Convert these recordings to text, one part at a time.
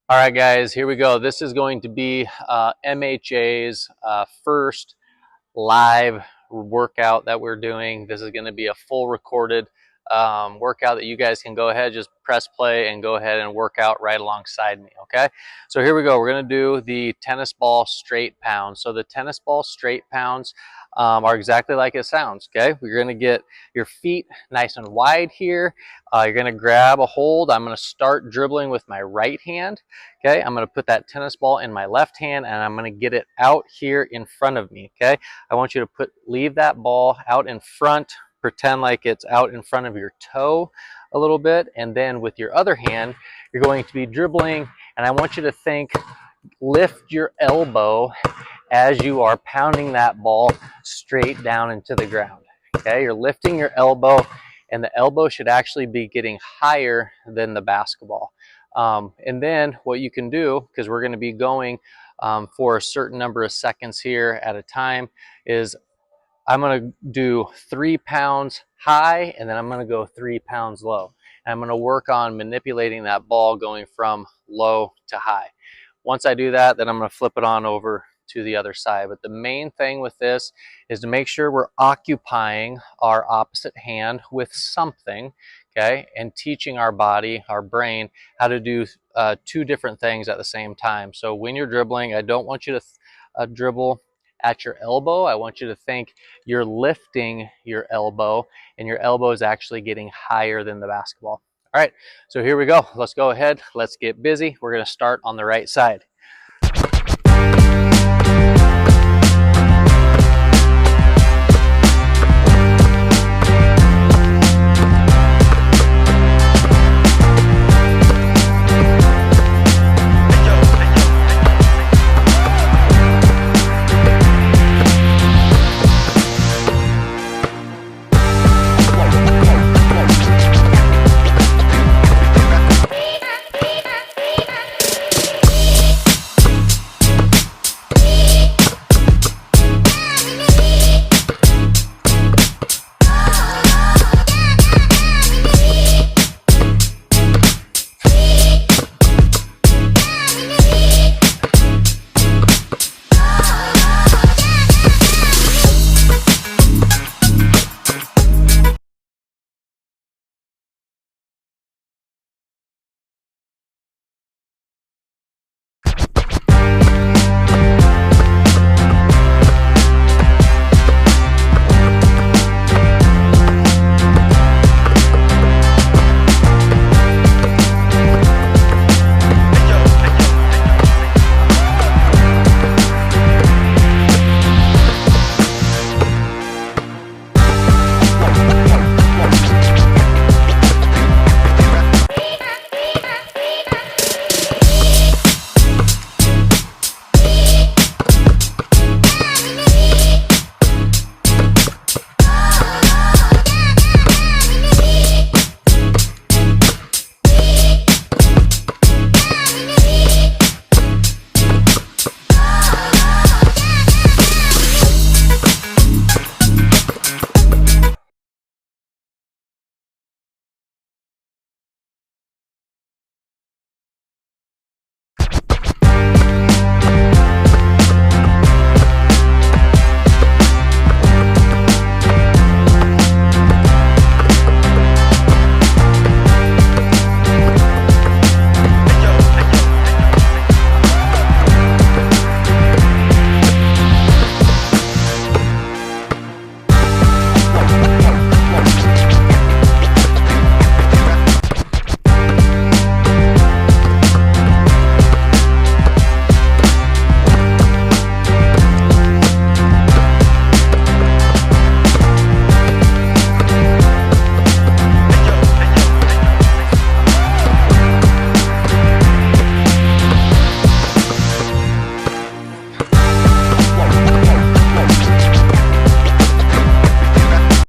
All right, guys, here we go. This is going to be MHA's first live workout that we're doing. This is going to be a full recorded workout that you guys can go ahead, just press play and go ahead and work out right alongside me, okay? So here we go. We're going to do the tennis ball straight pounds. So the tennis ball straight pounds are exactly like it sounds, okay? We're going to get your feet nice and wide here. You're going to grab a hold. I'm going to start dribbling with my right hand, okay? I'm going to put that tennis ball in my left hand, and I'm going to get it out here in front of me, okay? I want you to leave that ball out in front, pretend like it's out in front of your toe a little bit, and then with your other hand, you're going to be dribbling, and I want you to think, lift your elbow as you are pounding that ball straight down into the ground. Okay, you're lifting your elbow, and the elbow should actually be getting higher than the basketball. And then what you can do, because we're going to be going for a certain number of seconds here at a time, is I'm going to do 3 pounds high, and then I'm going to go 3 pounds low. And I'm going to work on manipulating that ball going from low to high. Once I do that, then I'm going to flip it on over to the other side. But the main thing with this is to make sure we're occupying our opposite hand with something, okay, and teaching our body, our brain, how to do two different things at the same time. So when you're dribbling, I don't want you to dribble at your elbow. I want you to think you're lifting your elbow, and your elbow is actually getting higher than the basketball. All right, so here we go. Let's go ahead. Let's get busy. We're going to start on the right side.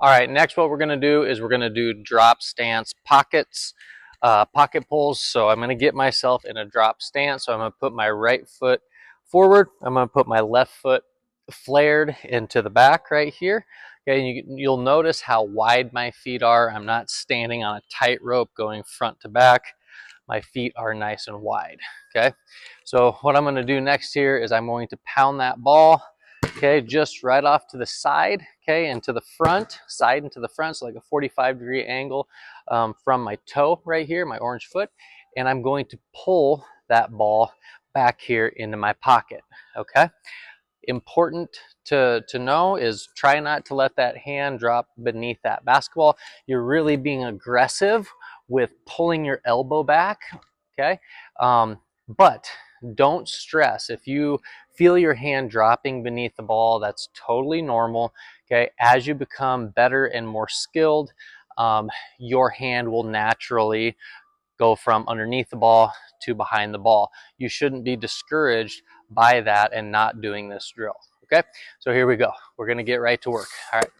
All right, next what we're going to do is we're going to do drop stance pockets, pocket pulls. So I'm going to get myself in a drop stance. So I'm going to put my right foot forward. I'm going to put my left foot flared into the back right here. Okay, you'll notice how wide my feet are. I'm not standing on a tightrope going front to back, my feet are nice and wide, okay? So what I'm gonna do next here is I'm going to pound that ball, okay, just right off to the side, okay, and to the front, side and to the front, so like a 45-degree angle from my toe right here, my orange foot, and I'm going to pull that ball back here into my pocket, okay? Important to know is try not to let that hand drop beneath that basketball. You're really being aggressive with pulling your elbow back, okay? But don't stress. If you feel your hand dropping beneath the ball, that's totally normal, okay? As you become better and more skilled, your hand will naturally go from underneath the ball to behind the ball. You shouldn't be discouraged by that and not doing this drill, okay? So here we go. We're gonna get right to work, all right?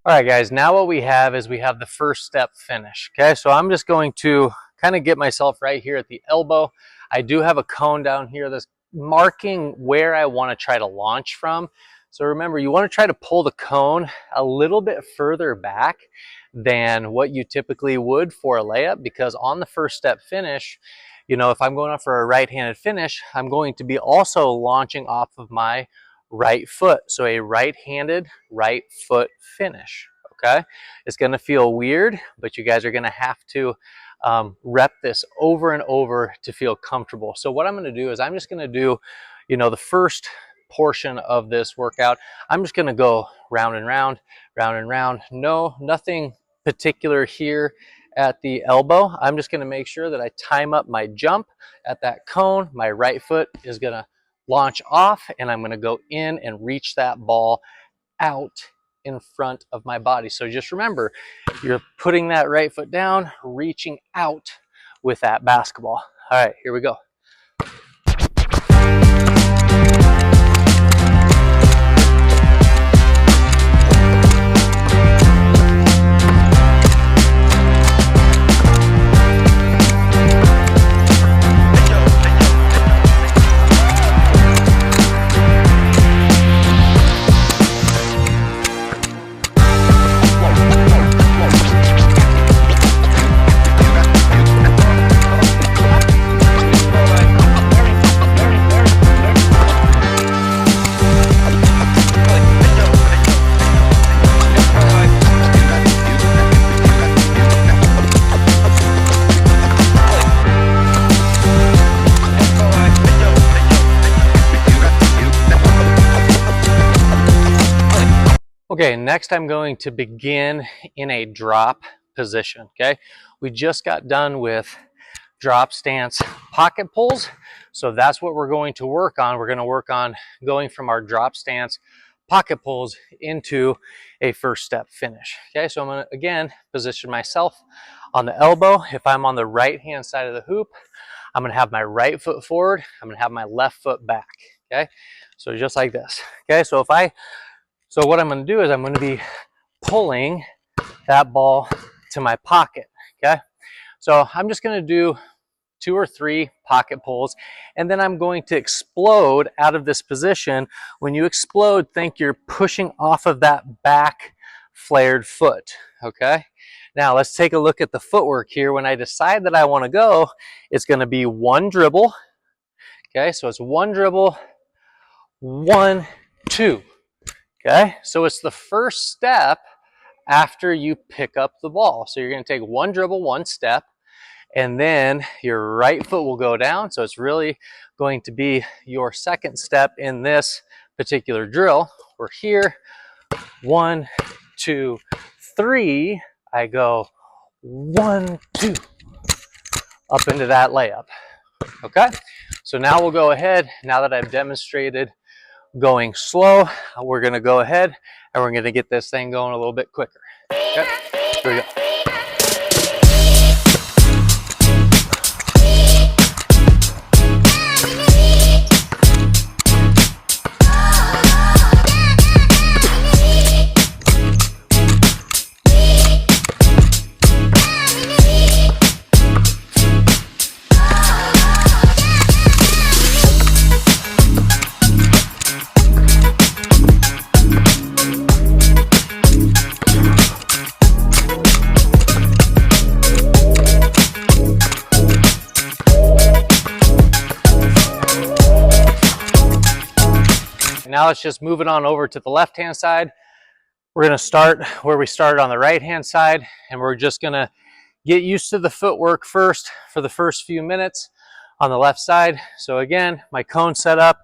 All right, guys, now what we have is we have the first step finish, okay? So I'm just going to kind of get myself right here at the elbow. I do have a cone down here that's marking where I want to try to launch from. So remember, you want to try to pull the cone a little bit further back than what you typically would for a layup, because on the first step finish, you know, if I'm going up for a right-handed finish, I'm going to be also launching off of my right foot. So a right-handed, right foot finish, okay? It's gonna feel weird, but you guys are gonna have to rep this over and over to feel comfortable. So what I'm gonna do is I'm just gonna do, you know, the first portion of this workout, I'm just gonna go round and round, round and round. No, nothing particular here at the elbow. I'm just gonna make sure that I time up my jump at that cone. My right foot is gonna launch off, and I'm gonna go in and reach that ball out in front of my body. So just remember, you're putting that right foot down, reaching out with that basketball. All right, here we go. Okay, next I'm going to begin in a drop position, okay? We just got done with drop stance pocket pulls, so that's what we're going to work on. We're gonna work on going from our drop stance pocket pulls into a first step finish, okay? So I'm gonna, again, position myself on the elbow. If I'm on the right-hand side of the hoop, I'm gonna have my right foot forward, I'm gonna have my left foot back, okay? So just like this, okay? So what I'm gonna do is I'm gonna be pulling that ball to my pocket, okay? So I'm just gonna do 2 or 3 pocket pulls, and then I'm going to explode out of this position. When you explode, think you're pushing off of that back flared foot, okay? Now let's take a look at the footwork here. When I decide that I wanna go, it's gonna be 1 dribble, okay? So it's 1 dribble, 1, 2. Okay, so it's the first step after you pick up the ball. So you're gonna take 1 dribble, 1 step, and then your right foot will go down. So it's really going to be your second step in this particular drill. We're here, 1, 2, 3. I go 1, 2, up into that layup, okay? So now we'll go ahead, now that I've demonstrated going slow, we're gonna go ahead and we're gonna get this thing going a little bit quicker. Okay, here we go. Now let's just move it on over to the left-hand side. We're gonna start where we started on the right-hand side, and we're just gonna get used to the footwork first for the first few minutes on the left side. So again, my cone set up,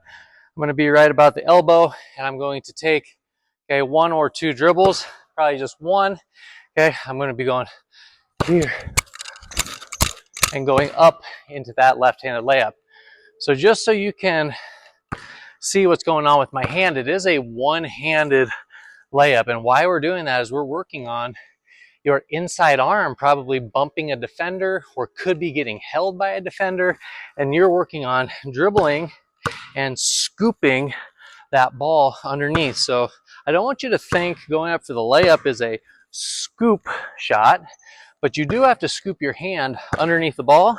I'm gonna be right about the elbow, and I'm going to take, okay, 1 or 2 dribbles, probably just 1. Okay, I'm gonna be going here and going up into that left-handed layup. So just so you can see what's going on with my hand, it is a one-handed layup, and why we're doing that is we're working on your inside arm probably bumping a defender or could be getting held by a defender, and you're working on dribbling and scooping that ball underneath. So I don't want you to think going up for the layup is a scoop shot, but you do have to scoop your hand underneath the ball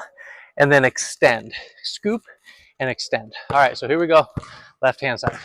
and then extend, scoop and extend. All right, so here we go. Left-hand side.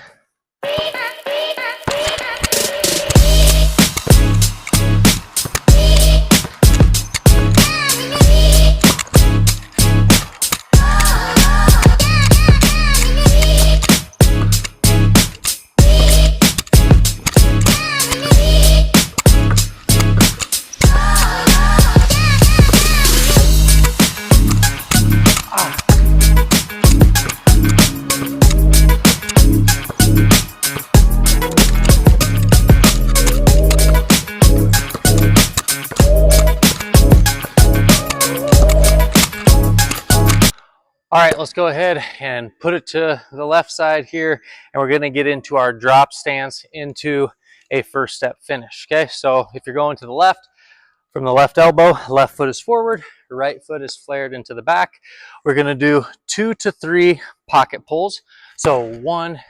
All right, let's go ahead and put it to the left side here, and we're gonna get into our drop stance into a first step finish, okay? So if you're going to the left, from the left elbow, left foot is forward, right foot is flared into the back. We're gonna do 2 to 3 pocket pulls. So 1,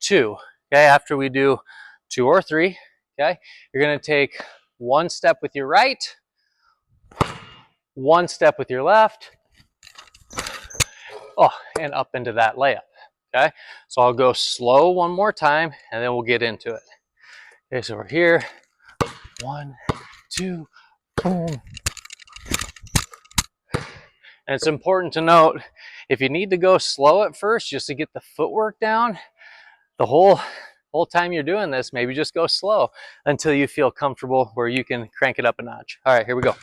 2, okay? After we do 2 or 3, okay? You're gonna take 1 step with your right, 1 step with your left, and up into that layup, okay? So I'll go slow one more time, and then we'll get into it. Okay, so we're here, 1, 2, boom. And it's important to note, if you need to go slow at first just to get the footwork down, the whole time you're doing this, maybe just go slow until you feel comfortable where you can crank it up a notch. All right, here we go.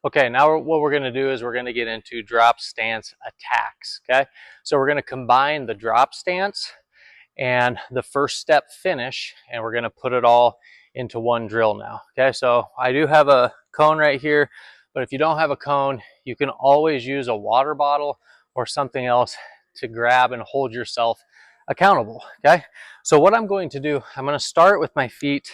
Okay, now what we're gonna do is we're gonna get into drop stance attacks, okay? So we're gonna combine the drop stance and the first step finish, and we're gonna put it all into one drill now, okay? So I do have a cone right here, but if you don't have a cone, you can always use a water bottle or something else to grab and hold yourself accountable, okay? So what I'm going to do, I'm gonna start with my feet,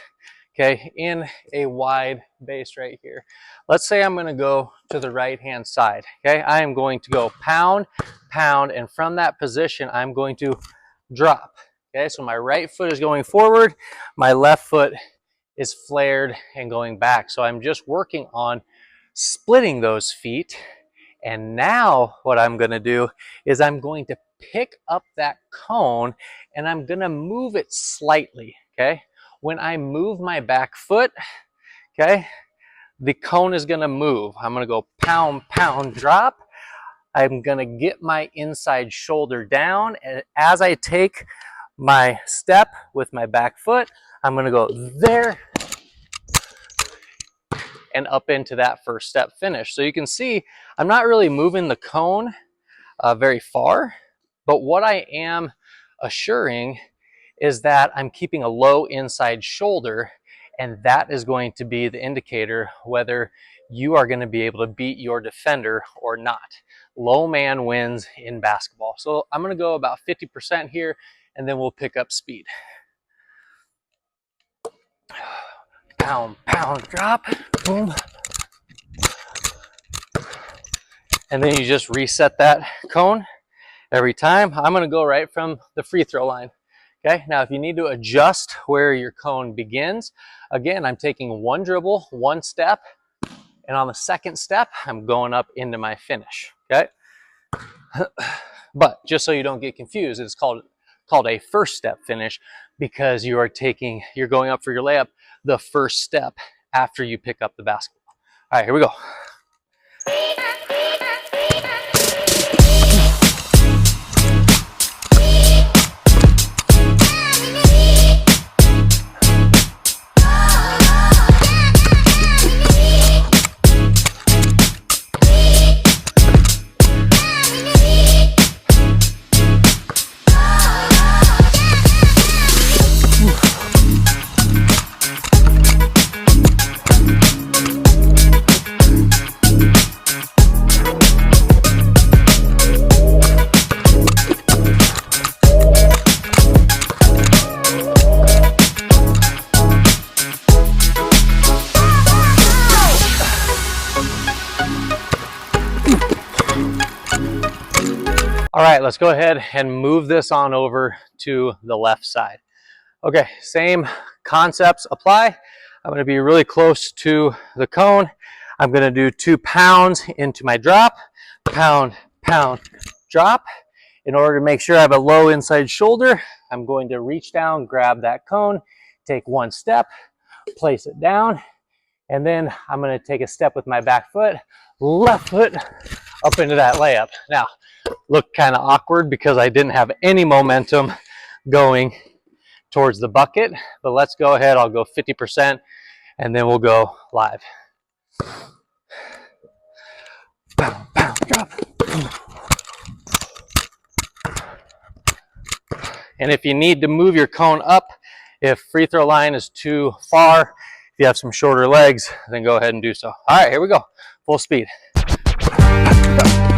okay, in a wide base right here. Let's say I'm gonna go to the right-hand side, okay? I am going to go pound, pound, and from that position, I'm going to drop. Okay, so my right foot is going forward, my left foot is flared and going back. So I'm just working on splitting those feet. And now what I'm gonna do is I'm going to pick up that cone and I'm gonna move it slightly, okay? When I move my back foot, okay, the cone is gonna move. I'm gonna go pound, pound, drop. I'm gonna get my inside shoulder down, and as I take my step with my back foot, I'm gonna go there and up into that first step finish. So you can see I'm not really moving the cone very far, but what I am assuring is that I'm keeping a low inside shoulder, and that is going to be the indicator whether you are going to be able to beat your defender or not. Low man wins in basketball. So I'm going to go about 50% here, and then we'll pick up speed. Pound, pound, drop, boom. And then you just reset that cone every time. I'm gonna go right from the free throw line. Okay, now if you need to adjust where your cone begins, again, I'm taking one dribble, one step, and on the second step, I'm going up into my finish, okay? But just so you don't get confused, it's called a first step finish because you're going up for your layup the first step after you pick up the basketball. All right, here we go. All right, let's go ahead and move this on over to the left side. Okay, same concepts apply. I'm gonna be really close to the cone. I'm gonna do 2 pounds into my drop, pound, pound, drop. In order to make sure I have a low inside shoulder, I'm going to reach down, grab that cone, take one step, place it down, and then I'm gonna take a step with my back foot, left foot, up into that layup. Now, looked kind of awkward because I didn't have any momentum going towards the bucket, but let's go ahead. I'll go 50% and then we'll go live. Boom, boom, drop. And if you need to move your cone up, if free throw line is too far, if you have some shorter legs, then go ahead and do so. All right, here we go. Full speed. Go.